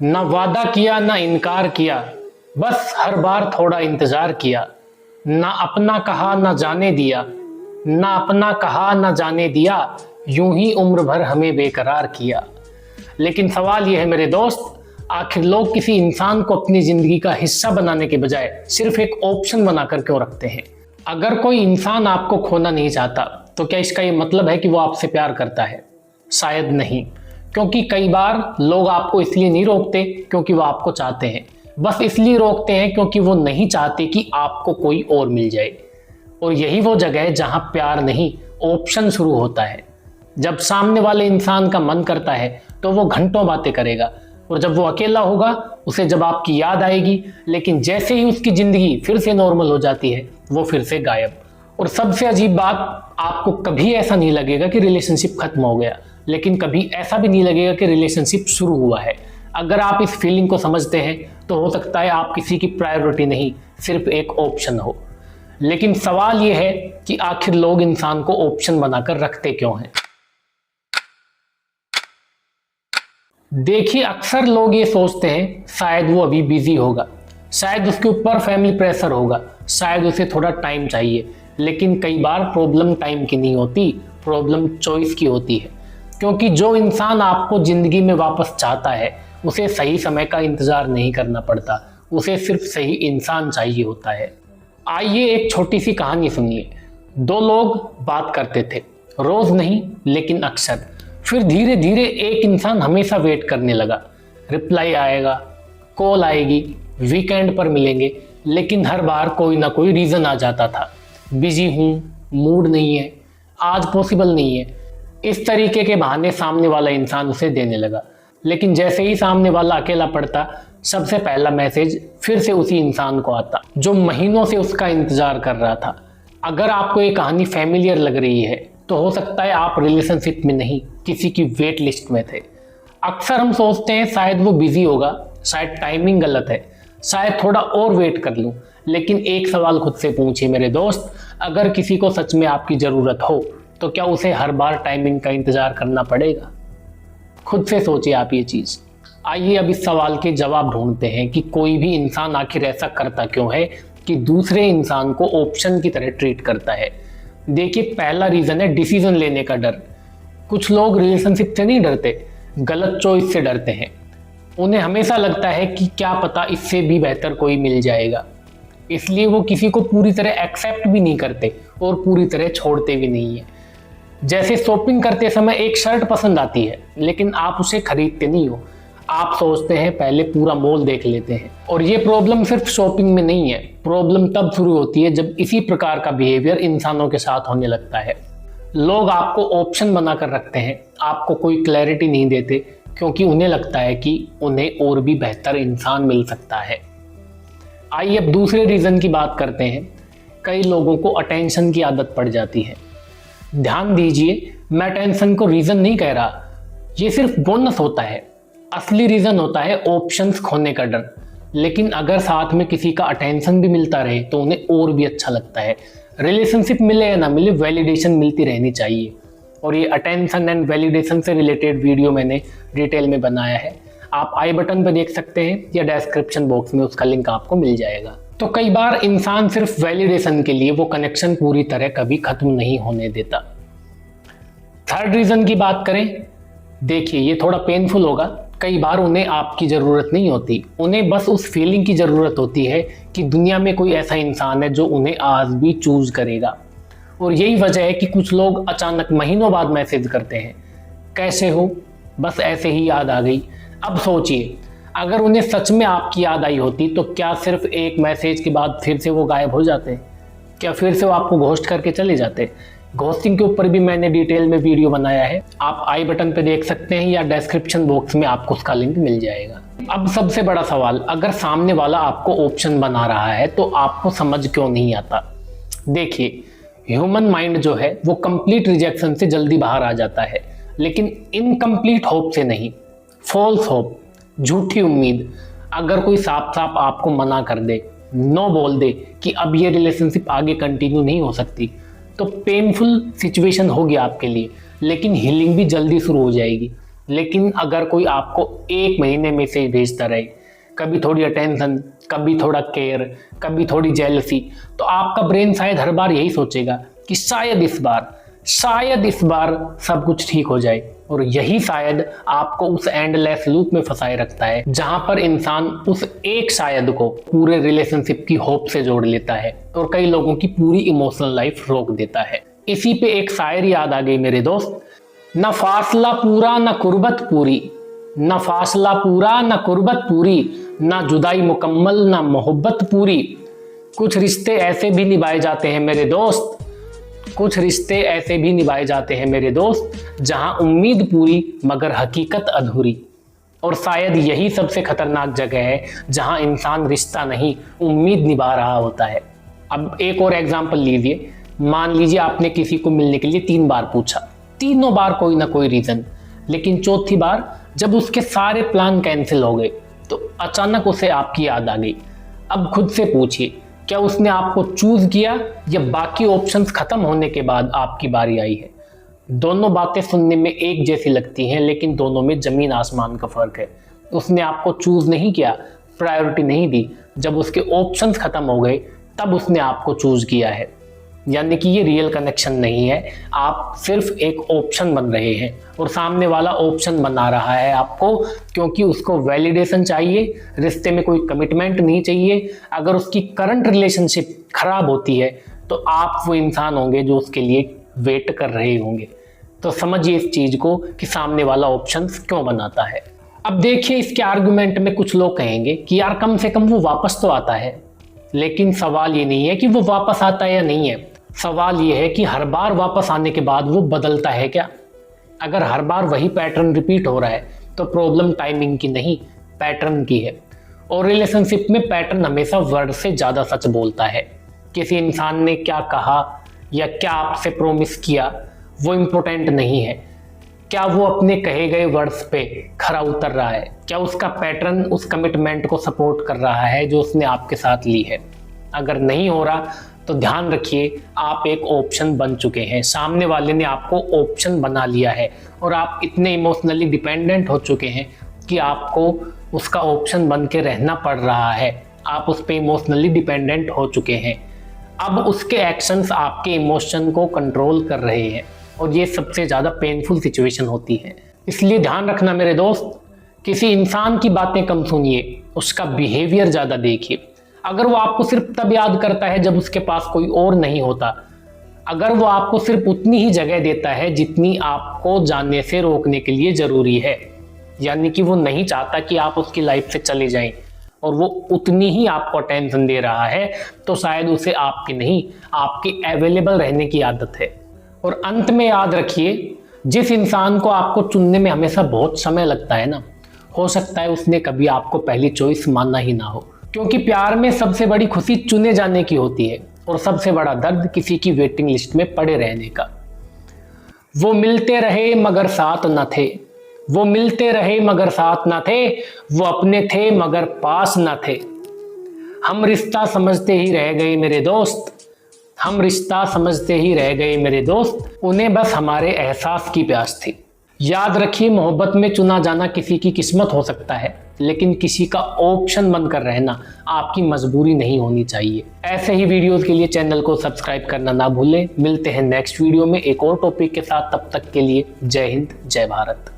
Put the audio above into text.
ना वादा किया ना इनकार किया, बस हर बार थोड़ा इंतजार किया। ना अपना कहा ना जाने दिया, ना अपना कहा ना जाने दिया, यूं ही उम्र भर हमें बेकरार किया। लेकिन सवाल यह है मेरे दोस्त, आखिर लोग किसी इंसान को अपनी जिंदगी का हिस्सा बनाने के बजाय सिर्फ एक ऑप्शन बनाकर क्यों रखते हैं? अगर कोई इंसान आपको खोना नहीं चाहता तो क्या इसका ये मतलब है कि वो आपसे प्यार करता है? शायद नहीं, क्योंकि कई बार लोग आपको इसलिए नहीं रोकते क्योंकि वो आपको चाहते हैं, बस इसलिए रोकते हैं क्योंकि वो नहीं चाहते कि आपको कोई और मिल जाए। और यही वो जगह है जहां प्यार नहीं, ऑप्शन शुरू होता है। जब सामने वाले इंसान का मन करता है तो वो घंटों बातें करेगा, और जब वो अकेला होगा उसे जब आपकी याद आएगी, लेकिन जैसे ही उसकी जिंदगी फिर से नॉर्मल हो जाती है वो फिर से गायब। और सबसे अजीब बात, आपको कभी ऐसा नहीं लगेगा कि रिलेशनशिप खत्म हो गया, लेकिन कभी ऐसा भी नहीं लगेगा कि रिलेशनशिप शुरू हुआ है। अगर आप इस फीलिंग को समझते हैं तो हो सकता है आप किसी की प्रायोरिटी नहीं, सिर्फ एक ऑप्शन हो। लेकिन सवाल यह है कि आखिर लोग इंसान को ऑप्शन बनाकर रखते क्यों हैं? देखिए, अक्सर लोग ये सोचते हैं शायद वो अभी बिजी होगा, शायद उसके ऊपर फैमिली प्रेशर होगा, शायद उसे थोड़ा टाइम चाहिए। लेकिन कई बार प्रॉब्लम टाइम की नहीं होती, प्रॉब्लम चॉइस की होती है। क्योंकि जो इंसान आपको जिंदगी में वापस चाहता है उसे सही समय का इंतजार नहीं करना पड़ता, उसे सिर्फ सही इंसान चाहिए होता है। आइए एक छोटी सी कहानी सुनिए। दो लोग बात करते थे, रोज नहीं लेकिन अक्सर। फिर धीरे धीरे एक इंसान हमेशा वेट करने लगा, रिप्लाई आएगा, कॉल आएगी, वीकेंड पर मिलेंगे, लेकिन हर बार कोई ना कोई रीज़न आ जाता था। बिजी हूँ, मूड नहीं है, आज पॉसिबल नहीं है। इस तरीके के बहाने सामने वाला इंसान उसे देने लगा। लेकिन जैसे ही सामने वाला अकेला पड़ता, सबसे पहला मैसेज फिर से उसी इंसान को आता जो महीनों से उसका इंतजार कर रहा था। अगर आपको ये कहानी फैमिलियर लग रही है तो हो सकता है आप रिलेशनशिप में नहीं, किसी की वेट लिस्ट में थे। अक्सर हम सोचते हैं शायद वो बिजी होगा, शायद टाइमिंग गलत है, शायद थोड़ा और वेट कर लूं। लेकिन एक सवाल खुद से पूछिए मेरे दोस्त, अगर किसी को सच में आपकी ज़रूरत हो तो क्या उसे हर बार टाइमिंग का इंतज़ार करना पड़ेगा? खुद से सोचिए आप ये चीज़। आइए अब इस सवाल के जवाब ढूंढते हैं कि कोई भी इंसान आखिर ऐसा करता क्यों है कि दूसरे इंसान को ऑप्शन की तरह ट्रीट करता है। देखिए, पहला रीज़न है डिसीजन लेने का डर। कुछ लोग रिलेशनशिप से नहीं डरते, गलत चॉइस से डरते हैं। उन्हें हमेशा लगता है कि क्या पता इससे भी बेहतर कोई मिल जाएगा, इसलिए वो किसी को पूरी तरह एक्सेप्ट भी नहीं करते और पूरी तरह छोड़ते भी नहीं है। जैसे शॉपिंग करते समय एक शर्ट पसंद आती है लेकिन आप उसे खरीदते नहीं हो, आप सोचते हैं पहले पूरा मॉल देख लेते हैं। और ये प्रॉब्लम सिर्फ शॉपिंग में नहीं है, प्रॉब्लम तब शुरू होती है जब इसी प्रकार का बिहेवियर इंसानों के साथ होने लगता है। लोग आपको ऑप्शन बनाकर रखते हैं, आपको कोई क्लैरिटी नहीं देते क्योंकि उन्हें लगता है कि उन्हें और भी बेहतर इंसान मिल सकता है। आइए अब दूसरे रीज़न की बात करते हैं। कई लोगों को अटेंशन की आदत पड़ जाती है। ध्यान दीजिए, मैं अटेंशन को रीज़न नहीं कह रहा, ये सिर्फ बोनस होता है। असली रीज़न होता है ऑप्शंस खोने का डर। लेकिन अगर साथ में किसी का अटेंशन भी मिलता रहे तो उन्हें और भी अच्छा लगता है। रिलेशनशिप मिले या ना मिले, वैलिडेशन मिलती रहनी चाहिए। और ये अटेंशन एंड वैलिडेशन से रिलेटेड वीडियो मैंने डिटेल में बनाया है, आप आई बटन पर देख सकते हैं या डिस्क्रिप्शन बॉक्स में उसका लिंक आपको मिल जाएगा। तो कई बार इंसान सिर्फ वैलिडेशन के लिए वो कनेक्शन पूरी तरह कभी खत्म नहीं होने देता। थर्ड रीज़न की बात करें, देखिए ये थोड़ा पेनफुल होगा। कई बार उन्हें आपकी ज़रूरत नहीं होती, उन्हें बस उस फीलिंग की ज़रूरत होती है कि दुनिया में कोई ऐसा इंसान है जो उन्हें आज भी चूज करेगा। और यही वजह है कि कुछ लोग अचानक महीनों बाद मैसेज करते हैं, कैसे हो, बस ऐसे ही याद आ गई। अब सोचिए, अगर उन्हें सच में आपकी याद आई होती तो क्या सिर्फ एक मैसेज के बाद फिर से वो गायब हो जाते? क्या फिर से वो आपको घोस्ट करके चले जाते? घोस्टिंग के ऊपर भी मैंने डिटेल में वीडियो बनाया है, आप आई बटन पे देख सकते हैं या डिस्क्रिप्शन बॉक्स में आपको उसका लिंक मिल जाएगा। अब सबसे बड़ा सवाल, अगर सामने वाला आपको ऑप्शन बना रहा है तो आपको समझ क्यों नहीं आता? देखिए, ह्यूमन माइंड जो है वो कंप्लीट रिजेक्शन से जल्दी बाहर आ जाता है, लेकिन इनकम्प्लीट होप से नहीं। फॉल्स होप, झूठी उम्मीद। अगर कोई साफ साफ आपको मना कर दे, नो बोल दे कि अब ये रिलेशनशिप आगे कंटिन्यू नहीं हो सकती, तो पेनफुल सिचुएशन होगी आपके लिए, लेकिन हीलिंग भी जल्दी शुरू हो जाएगी। लेकिन अगर कोई आपको 1 महीने में से भेजता रहे, कभी थोड़ी अटेंशन, कभी थोड़ा केयर, कभी थोड़ी जेलसी, तो आपका ब्रेन शायद हर बार यही सोचेगा कि शायद इस बार सब कुछ ठीक हो जाए। और यही शायद आपको उस एंडलेस लूप में फंसाए रखता है, जहां पर इंसान उस एक शायद को पूरे रिलेशनशिप की होप से जोड़ लेता है और कई लोगों की पूरी इमोशनल लाइफ रोक देता है। इसी पे एक शायरी याद आ गई मेरे दोस्त, न फासला पूरा न कुर्बत पूरी, न फासला पूरा न कुर्बत पूरी, न जुदाई मुकम्मल न मोहब्बत पूरी। कुछ रिश्ते ऐसे भी निभाए जाते हैं मेरे दोस्त, कुछ रिश्ते ऐसे भी निभाए जाते हैं मेरे दोस्त, जहां उम्मीद पूरी मगर हकीकत अधूरी। और शायद यही सबसे खतरनाक जगह है जहां इंसान रिश्ता नहीं उम्मीद निभा रहा होता है। अब एक और एग्जांपल लीजिए, मान लीजिए आपने किसी को मिलने के लिए 3 बार पूछा, तीनों बार कोई ना कोई रीजन, लेकिन चौथी बार जब उसके सारे प्लान कैंसिल हो गए तो अचानक उसे आपकी याद आ गई। अब खुद से पूछिए, क्या उसने आपको चूज किया या बाकी ऑप्शंस खत्म होने के बाद आपकी बारी आई है? दोनों बातें सुनने में एक जैसी लगती हैं, लेकिन दोनों में जमीन आसमान का फर्क है। उसने आपको चूज नहीं किया, प्रायोरिटी नहीं दी, जब उसके ऑप्शंस खत्म हो गए तब उसने आपको चूज किया है। यानी कि ये रियल कनेक्शन नहीं है, आप सिर्फ एक ऑप्शन बन रहे हैं और सामने वाला ऑप्शन बना रहा है आपको क्योंकि उसको वैलिडेशन चाहिए, रिश्ते में कोई कमिटमेंट नहीं चाहिए। अगर उसकी करंट रिलेशनशिप खराब होती है तो आप वो इंसान होंगे जो उसके लिए वेट कर रहे होंगे। तो समझिए इस चीज को कि सामने वाला ऑप्शन क्यों बनाता है। अब देखिए, इसके आर्गुमेंट में कुछ लोग कहेंगे कि यार कम से कम वो वापस तो आता है, लेकिन सवाल ये नहीं है कि वो वापस आता है या नहीं है, सवाल ये है कि हर बार वापस आने के बाद वो बदलता है क्या। अगर हर बार वही पैटर्न रिपीट हो रहा है तो प्रॉब्लम टाइमिंग की नहीं, पैटर्न की है। और रिलेशनशिप में पैटर्न हमेशा वर्ड से ज़्यादा सच बोलता है। किसी इंसान ने क्या कहा या क्या आपसे प्रॉमिस किया वो इम्पोर्टेंट नहीं है, क्या वो अपने कहे गए वर्ड्स पे खरा उतर रहा है, क्या उसका पैटर्न उस कमिटमेंट को सपोर्ट कर रहा है जो उसने आपके साथ ली है। अगर नहीं हो रहा तो ध्यान रखिए, आप एक ऑप्शन बन चुके हैं, सामने वाले ने आपको ऑप्शन बना लिया है और आप इतने इमोशनली डिपेंडेंट हो चुके हैं कि आपको उसका ऑप्शन बन के रहना पड़ रहा है। आप उस पर इमोशनली डिपेंडेंट हो चुके हैं। अब उसके एक्शंस आपके इमोशन को कंट्रोल कर रहे हैं और ये सबसे ज़्यादा पेनफुल सिचुएशन होती है। इसलिए ध्यान रखना मेरे दोस्त, किसी इंसान की बातें कम सुनिए, उसका बिहेवियर ज़्यादा देखिए। अगर वो आपको सिर्फ तब याद करता है जब उसके पास कोई और नहीं होता, अगर वो आपको सिर्फ उतनी ही जगह देता है जितनी आपको जाने से रोकने के लिए ज़रूरी है, यानी कि वो नहीं चाहता कि आप उसकी लाइफ से चले जाएं और वो उतनी ही आपको अटेंशन दे रहा है, तो शायद उसे आपकी नहीं, आपकी अवेलेबल रहने की आदत है। और अंत में याद रखिए, जिस इंसान को आपको चुनने में हमेशा बहुत समय लगता है ना, हो सकता है उसने कभी आपको पहली चॉइस माना ही ना हो। क्योंकि प्यार में सबसे बड़ी खुशी चुने जाने की होती है और सबसे बड़ा दर्द किसी की वेटिंग लिस्ट में पड़े रहने का। वो मिलते रहे मगर साथ न थे, वो मिलते रहे मगर साथ न थे, वो अपने थे मगर पास न थे। हम रिश्ता समझते ही रह गए मेरे दोस्त, हम रिश्ता समझते ही रह गए मेरे दोस्त, उन्हें बस हमारे एहसास की प्यास थी। याद रखिए, मोहब्बत में चुना जाना किसी की किस्मत हो सकता है, लेकिन किसी का ऑप्शन बनकर रहना आपकी मजबूरी नहीं होनी चाहिए। ऐसे ही वीडियोस के लिए चैनल को सब्सक्राइब करना ना भूलें। मिलते हैं नेक्स्ट वीडियो में एक और टॉपिक के साथ, तब तक के लिए जय हिंद, जय भारत।